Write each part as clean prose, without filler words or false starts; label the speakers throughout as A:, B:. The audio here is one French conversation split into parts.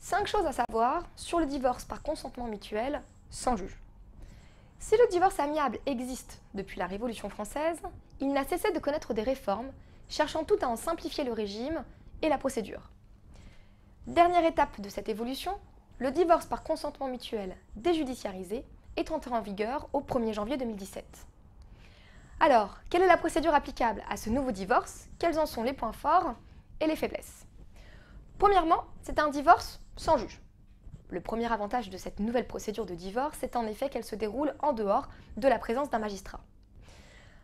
A: 5 choses à savoir sur le divorce par consentement mutuel sans juge. Si le divorce amiable existe depuis la Révolution française, il n'a cessé de connaître des réformes, cherchant tout à en simplifier le régime et la procédure. Dernière étape de cette évolution, le divorce par consentement mutuel déjudiciarisé est entré en vigueur au 1er janvier 2017. Alors, quelle est la procédure applicable à ce nouveau divorce? Quels en sont les points forts et les faiblesses? Premièrement, c'est un divorce sans juge. Le premier avantage de cette nouvelle procédure de divorce est en effet qu'elle se déroule en dehors de la présence d'un magistrat.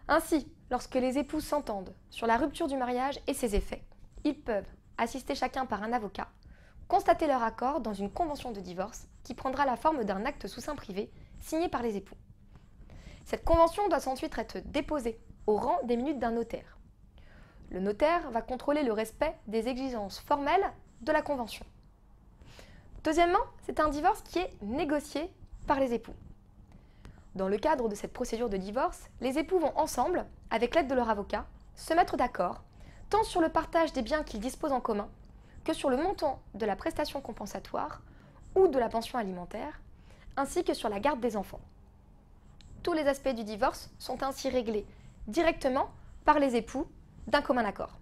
A: Ainsi, lorsque les époux s'entendent sur la rupture du mariage et ses effets, ils peuvent, assistés chacun par un avocat, constater leur accord dans une convention de divorce qui prendra la forme d'un acte sous seing privé signé par les époux. Cette convention doit ensuite être déposée au rang des minutes d'un notaire. Le notaire va contrôler le respect des exigences formelles de la convention. Deuxièmement, c'est un divorce qui est négocié par les époux. Dans le cadre de cette procédure de divorce, les époux vont ensemble, avec l'aide de leur avocat, se mettre d'accord, tant sur le partage des biens qu'ils disposent en commun, que sur le montant de la prestation compensatoire ou de la pension alimentaire, ainsi que sur la garde des enfants. Tous les aspects du divorce sont ainsi réglés directement par les époux d'un commun accord.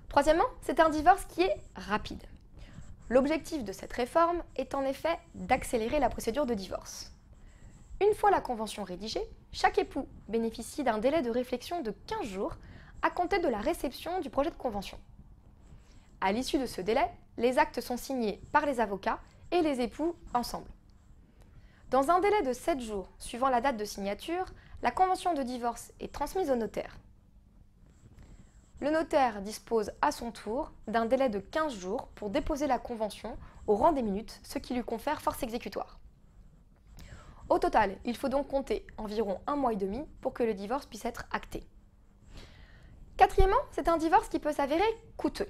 A: Troisièmement, c'est un divorce qui est rapide. L'objectif de cette réforme est en effet d'accélérer la procédure de divorce. Une fois la convention rédigée, chaque époux bénéficie d'un délai de réflexion de 15 jours à compter de la réception du projet de convention. À l'issue de ce délai, les actes sont signés par les avocats et les époux ensemble. Dans un délai de 7 jours suivant la date de signature, la convention de divorce est transmise au notaire. Le notaire dispose à son tour d'un délai de 15 jours pour déposer la convention au rang des minutes, ce qui lui confère force exécutoire. Au total, il faut donc compter environ 1 mois et demi pour que le divorce puisse être acté. Quatrièmement, c'est un divorce qui peut s'avérer coûteux.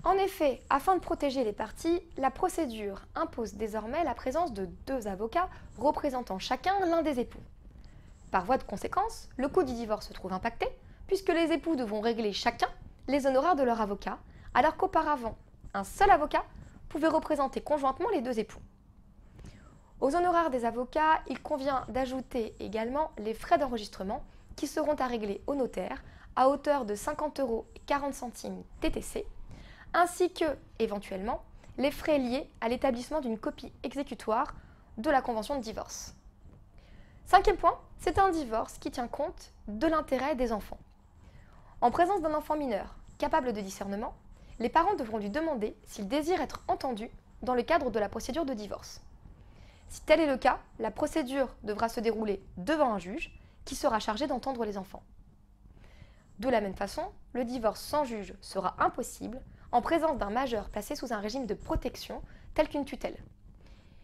A: En effet, afin de protéger les parties, la procédure impose désormais la présence de 2 avocats représentant chacun l'un des époux. Par voie de conséquence, le coût du divorce se trouve impacté, puisque les époux devront régler chacun les honoraires de leur avocat, alors qu'auparavant, un seul avocat pouvait représenter conjointement les 2 époux. Aux honoraires des avocats, il convient d'ajouter également les frais d'enregistrement qui seront à régler au notaire à hauteur de 50,40 € TTC, ainsi que, éventuellement, les frais liés à l'établissement d'une copie exécutoire de la convention de divorce. 5e point, c'est un divorce qui tient compte de l'intérêt des enfants. En présence d'un enfant mineur capable de discernement, les parents devront lui demander s'il désire être entendu dans le cadre de la procédure de divorce. Si tel est le cas, la procédure devra se dérouler devant un juge qui sera chargé d'entendre les enfants. De la même façon, le divorce sans juge sera impossible en présence d'un majeur placé sous un régime de protection tel qu'une tutelle.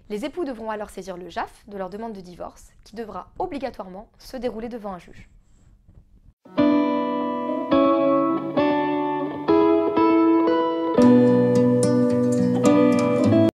A: Les époux devront alors saisir le JAF de leur demande de divorce qui devra obligatoirement se dérouler devant un juge.